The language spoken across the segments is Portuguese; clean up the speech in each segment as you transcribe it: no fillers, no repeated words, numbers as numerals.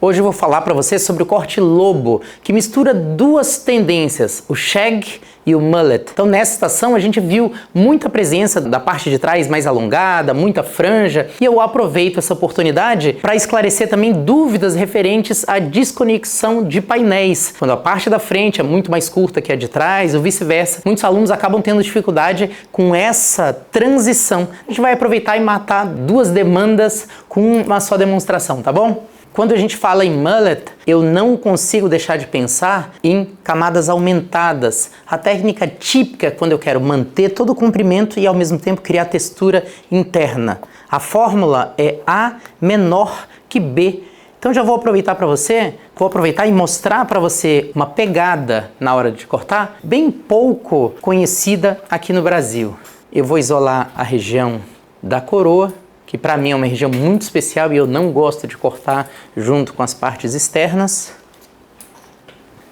Hoje eu vou falar para você sobre o corte lobo, que mistura duas tendências, o shag e o mullet. Então nessa estação a gente viu muita presença da parte de trás mais alongada, muita franja, e eu aproveito essa oportunidade para esclarecer também dúvidas referentes à desconexão de painéis, quando a parte da frente é muito mais curta que a de trás, ou vice-versa. Muitos alunos acabam tendo dificuldade com essa transição. A gente vai aproveitar e matar duas demandas com uma só demonstração, tá bom? Quando a gente fala em mullet, eu não consigo deixar de pensar em camadas aumentadas. A técnica típica quando eu quero manter todo o comprimento e ao mesmo tempo criar textura interna. A fórmula é A menor que B. Então já vou aproveitar e mostrar para você uma pegada na hora de cortar, bem pouco conhecida aqui no Brasil. Eu vou isolar a região da coroa, que para mim é uma região muito especial e eu não gosto de cortar junto com as partes externas.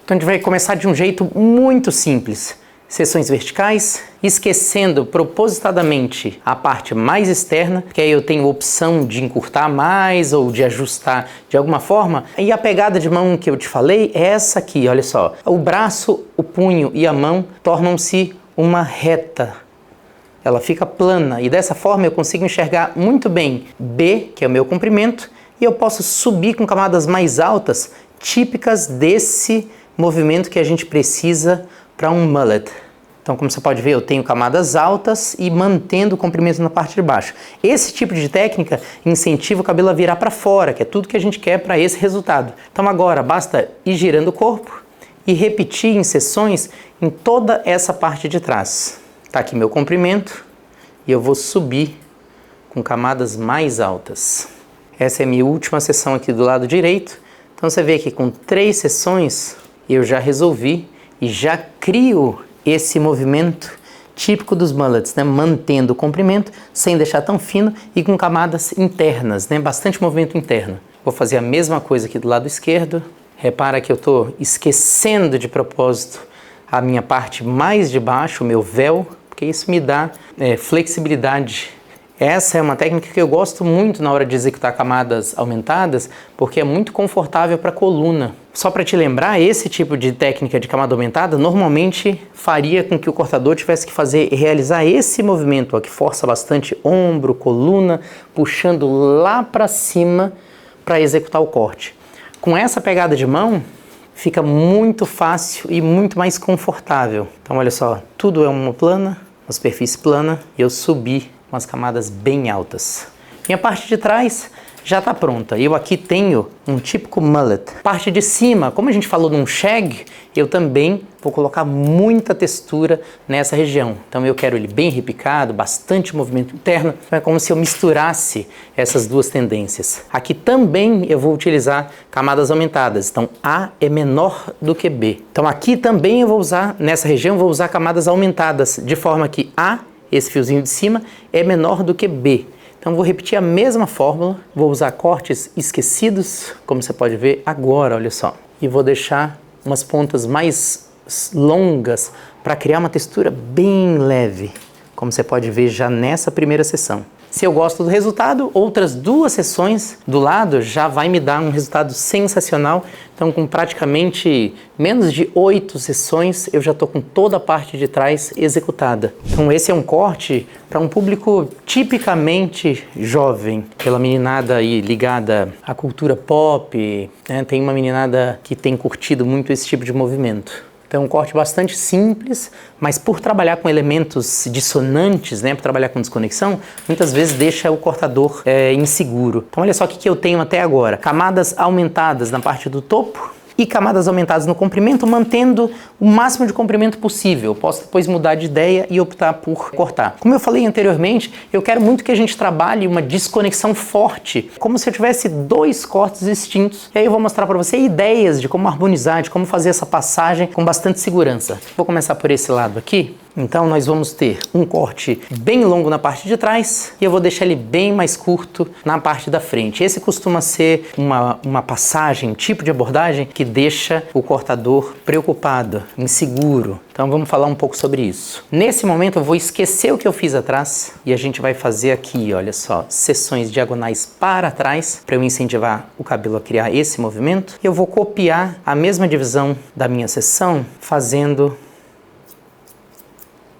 Então a gente vai começar de um jeito muito simples. Seções verticais, esquecendo propositadamente a parte mais externa, que aí eu tenho a opção de encurtar mais ou de ajustar de alguma forma. E a pegada de mão que eu te falei é essa aqui, olha só. O braço, o punho e a mão tornam-se uma reta. Ela fica plana e dessa forma eu consigo enxergar muito bem B, que é o meu comprimento, e eu posso subir com camadas mais altas, típicas desse movimento que a gente precisa para um mullet. Então, como você pode ver, eu tenho camadas altas e mantendo o comprimento na parte de baixo. Esse tipo de técnica incentiva o cabelo a virar para fora, que é tudo que a gente quer para esse resultado. Então agora basta ir girando o corpo e repetir em seções em toda essa parte de trás. Tá aqui meu comprimento e eu vou subir com camadas mais altas. Essa é a minha última seção aqui do lado direito. Então você vê que com 3 seções eu já resolvi e já crio esse movimento típico dos mullets, né? Mantendo o comprimento sem deixar tão fino e com camadas internas, né? Bastante movimento interno. Vou fazer a mesma coisa aqui do lado esquerdo. Repara que eu estou esquecendo de propósito a minha parte mais de baixo, o meu véu, porque isso me dá flexibilidade. Essa é uma técnica que eu gosto muito na hora de executar camadas aumentadas, porque é muito confortável para a coluna. Só para te lembrar, esse tipo de técnica de camada aumentada normalmente faria com que o cortador tivesse que realizar esse movimento, ó, que força bastante ombro, coluna, puxando lá para cima para executar o corte. Com essa pegada de mão, fica muito fácil e muito mais confortável. Então olha só, tudo é uma superfície plana, e eu subi umas camadas bem altas. Minha parte de trás já está pronta. Eu aqui tenho um típico mullet. Parte de cima, como a gente falou num shag, eu também vou colocar muita textura nessa região. Então eu quero ele bem repicado, bastante movimento interno. É como se eu misturasse essas duas tendências. Aqui também eu vou utilizar camadas aumentadas. Então A é menor do que B. Então aqui também eu vou usar, nessa região, eu vou usar camadas aumentadas, de forma que A, esse fiozinho de cima, é menor do que B. Então vou repetir a mesma fórmula, vou usar cortes esquecidos, como você pode ver agora, olha só. E vou deixar umas pontas mais longas para criar uma textura bem leve, como você pode ver já nessa primeira sessão. Se eu gosto do resultado, outras 2 sessões do lado já vai me dar um resultado sensacional. Então com praticamente menos de 8 sessões eu já estou com toda a parte de trás executada. Então esse é um corte para um público tipicamente jovem, pela meninada aí ligada à cultura pop, né? Tem uma meninada que tem curtido muito esse tipo de movimento. Então é um corte bastante simples, mas por trabalhar com elementos dissonantes, né, por trabalhar com desconexão, muitas vezes deixa o cortador inseguro. Então olha só o que eu tenho até agora. Camadas aumentadas na parte do topo e camadas aumentadas no comprimento, mantendo o máximo de comprimento possível. Posso depois mudar de ideia e optar por cortar. Como eu falei anteriormente, eu quero muito que a gente trabalhe uma desconexão forte, como se eu tivesse 2 cortes distintos. E aí eu vou mostrar para você ideias de como harmonizar, de como fazer essa passagem com bastante segurança. Vou começar por esse lado aqui. Então nós vamos ter um corte bem longo na parte de trás e eu vou deixar ele bem mais curto na parte da frente. Esse costuma ser uma passagem, um tipo de abordagem que deixa o cortador preocupado, inseguro. Então vamos falar um pouco sobre isso. Nesse momento eu vou esquecer o que eu fiz atrás e a gente vai fazer aqui, olha só, seções diagonais para trás para eu incentivar o cabelo a criar esse movimento. Eu vou copiar a mesma divisão da minha seção fazendo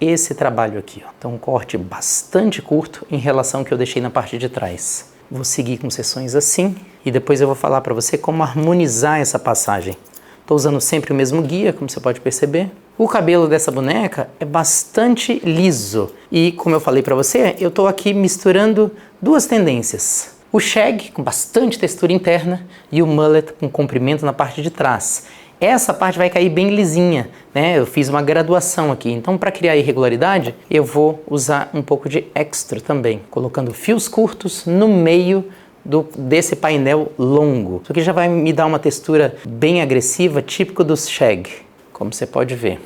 esse trabalho aqui, ó. Então um corte bastante curto em relação ao que eu deixei na parte de trás. Vou seguir com seções assim e depois eu vou falar para você como harmonizar essa passagem. Estou usando sempre o mesmo guia, como você pode perceber. O cabelo dessa boneca é bastante liso e, como eu falei para você, eu estou aqui misturando duas tendências. O shag, com bastante textura interna, e o mullet, com comprimento na parte de trás. Essa parte vai cair bem lisinha, né? Eu fiz uma graduação aqui, então para criar irregularidade, eu vou usar um pouco de extra também, colocando fios curtos no meio desse painel longo. Isso aqui já vai me dar uma textura bem agressiva, típico dos shag, como você pode ver.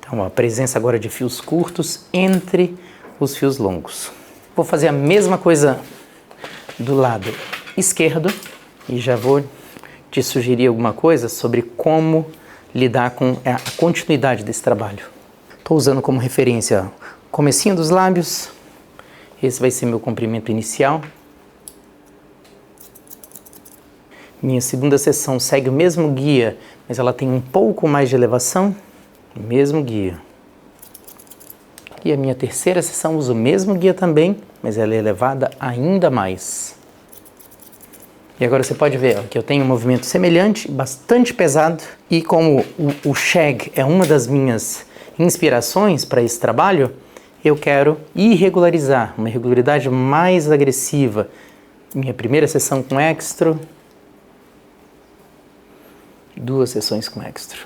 Então, a presença agora de fios curtos entre os fios longos. Vou fazer a mesma coisa do lado esquerdo e já vou te sugerir alguma coisa sobre como lidar com a continuidade desse trabalho. Estou usando como referência o comecinho dos lábios. Esse vai ser meu comprimento inicial. Minha segunda seção segue o mesmo guia, mas ela tem um pouco mais de elevação. O mesmo guia. E a minha terceira seção usa o mesmo guia também, mas ela é elevada ainda mais. E agora você pode ver ó, que eu tenho um movimento semelhante, bastante pesado, e como o shag é uma das minhas inspirações para esse trabalho, eu quero irregularizar, uma irregularidade mais agressiva. Minha primeira sessão com extra, duas sessões com extra.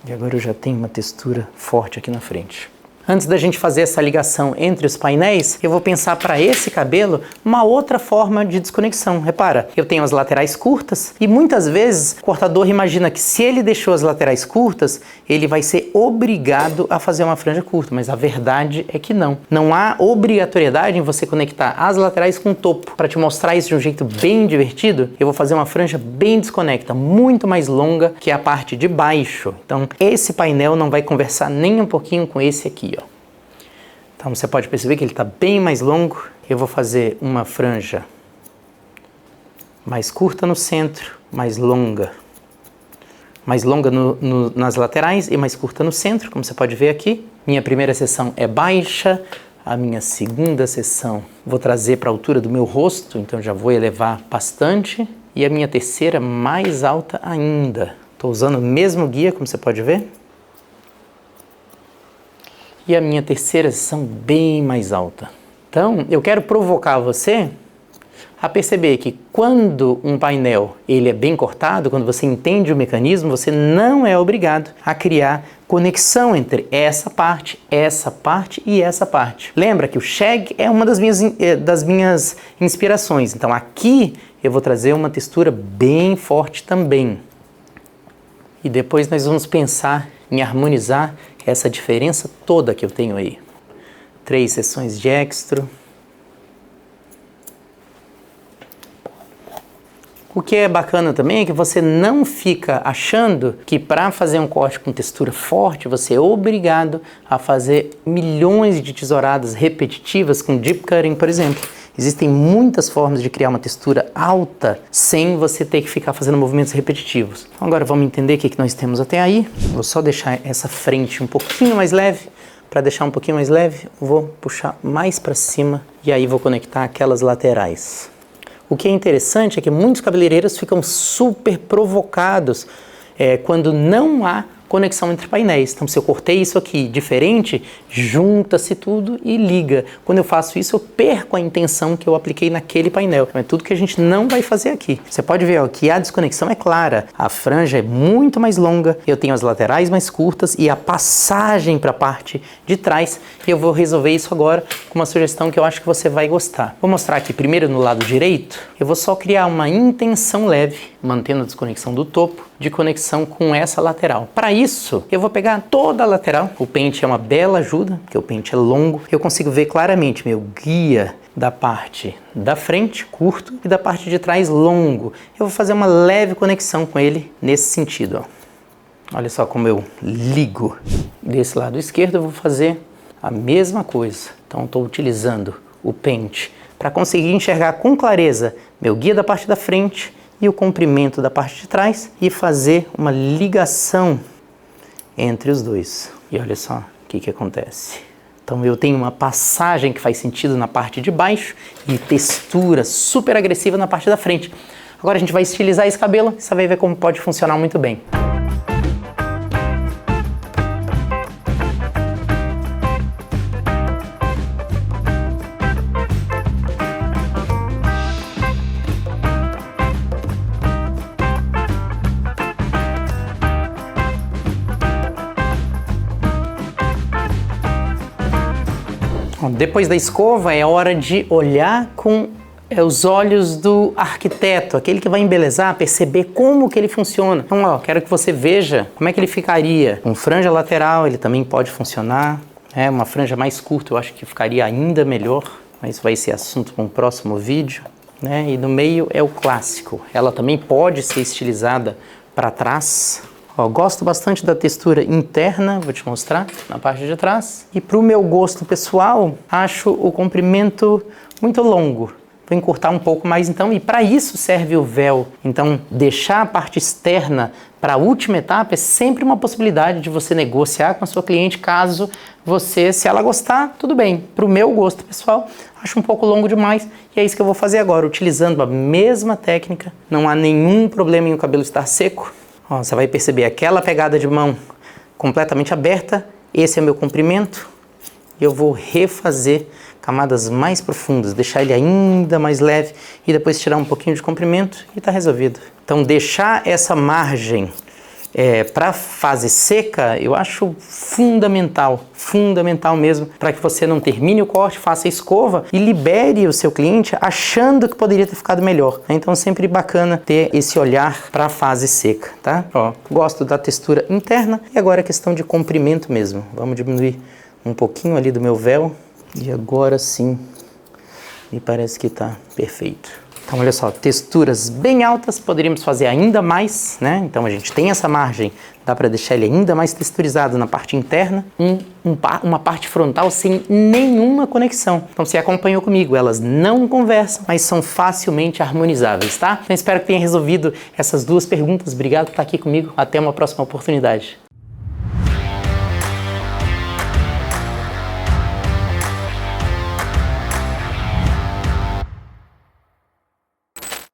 E agora eu já tenho uma textura forte aqui na frente. Antes da gente fazer essa ligação entre os painéis, eu vou pensar para esse cabelo uma outra forma de desconexão. Repara, eu tenho as laterais curtas e muitas vezes o cortador imagina que se ele deixou as laterais curtas, ele vai ser obrigado a fazer uma franja curta, mas a verdade é que não. Não há obrigatoriedade em você conectar as laterais com o topo. Para te mostrar isso de um jeito bem divertido, eu vou fazer uma franja bem desconecta, muito mais longa que a parte de baixo. Então esse painel não vai conversar nem um pouquinho com esse aqui, ó. Então você pode perceber que ele está bem mais longo. Eu vou fazer uma franja mais curta no centro, mais longa nas laterais e mais curta no centro, como você pode ver aqui. Minha primeira seção é baixa, a minha segunda seção vou trazer para a altura do meu rosto, então já vou elevar bastante. E a minha terceira mais alta ainda. Estou usando o mesmo guia, como você pode ver. E a minha terceira seção bem mais alta. Então, eu quero provocar você a perceber que quando um painel ele é bem cortado, quando você entende o mecanismo, você não é obrigado a criar conexão entre essa parte e essa parte. Lembra que o shag é uma das minhas inspirações. Então, aqui eu vou trazer uma textura bem forte também. E depois nós vamos pensar em harmonizar essa diferença toda que eu tenho aí. 3 sessões de extra. O que é bacana também é que você não fica achando que para fazer um corte com textura forte, você é obrigado a fazer milhões de tesouradas repetitivas com deep cutting, por exemplo. Existem muitas formas de criar uma textura alta sem você ter que ficar fazendo movimentos repetitivos. Então agora vamos entender o que nós temos até aí. Vou só deixar essa frente um pouquinho mais leve. Para deixar um pouquinho mais leve, vou puxar mais para cima e aí vou conectar aquelas laterais. O que é interessante é que muitos cabeleireiros ficam super provocados quando não há conexão entre painéis. Então, se eu cortei isso aqui diferente, junta-se tudo e liga. Quando eu faço isso, eu perco a intenção que eu apliquei naquele painel. Então, é tudo que a gente não vai fazer aqui. Você pode ver ó, que a desconexão é clara. A franja é muito mais longa, eu tenho as laterais mais curtas e a passagem para a parte de trás. E eu vou resolver isso agora com uma sugestão que eu acho que você vai gostar. Vou mostrar aqui primeiro no lado direito. Eu vou só criar uma intenção leve, mantendo a desconexão do topo. de conexão com essa lateral. Para isso, eu vou pegar toda a lateral. O pente é uma bela ajuda, porque o pente é longo. Eu consigo ver claramente meu guia da parte da frente, curto, e da parte de trás, longo. Eu vou fazer uma leve conexão com ele nesse sentido, ó. Olha só como eu ligo. Desse lado esquerdo eu vou fazer a mesma coisa. Então estou utilizando o pente para conseguir enxergar com clareza meu guia da parte da frente e o comprimento da parte de trás e fazer uma ligação entre os dois. E olha só o que acontece. Então eu tenho uma passagem que faz sentido na parte de baixo e textura super agressiva na parte da frente. Agora a gente vai estilizar esse cabelo e você vai ver como pode funcionar muito bem. Depois da escova é hora de olhar com os olhos do arquiteto, aquele que vai embelezar, perceber como que ele funciona. Então, ó, quero que você veja como é que ele ficaria. Com franja lateral ele também pode funcionar. Uma franja mais curta eu acho que ficaria ainda melhor, mas vai ser assunto para um próximo vídeo. E no meio é o clássico. Ela também pode ser estilizada para trás. Ó, gosto bastante da textura interna, vou te mostrar, na parte de trás. E para o meu gosto pessoal, acho o comprimento muito longo. Vou encurtar um pouco mais então, e para isso serve o véu. Então, deixar a parte externa para a última etapa é sempre uma possibilidade de você negociar com a sua cliente, caso você, se ela gostar, tudo bem. Para o meu gosto pessoal, acho um pouco longo demais, e é isso que eu vou fazer agora, utilizando a mesma técnica. Não há nenhum problema em o cabelo estar seco. Ó, você vai perceber aquela pegada de mão completamente aberta. Esse é meu comprimento. Eu vou refazer camadas mais profundas, deixar ele ainda mais leve e depois tirar um pouquinho de comprimento e está resolvido. Então deixar essa margem para a fase seca, eu acho fundamental mesmo, para que você não termine o corte, faça a escova e libere o seu cliente achando que poderia ter ficado melhor. Então sempre bacana ter esse olhar para a fase seca, tá? Ó, gosto da textura interna e agora é questão de comprimento mesmo. Vamos diminuir um pouquinho ali do meu véu e agora sim me parece que está perfeito. Então, olha só, texturas bem altas, poderíamos fazer ainda mais, né? Então, a gente tem essa margem, dá para deixar ele ainda mais texturizado na parte interna, uma parte frontal sem nenhuma conexão. Então, você acompanhou comigo, elas não conversam, mas são facilmente harmonizáveis, tá? Então, espero que tenha resolvido essas duas perguntas. Obrigado por estar aqui comigo. Até uma próxima oportunidade.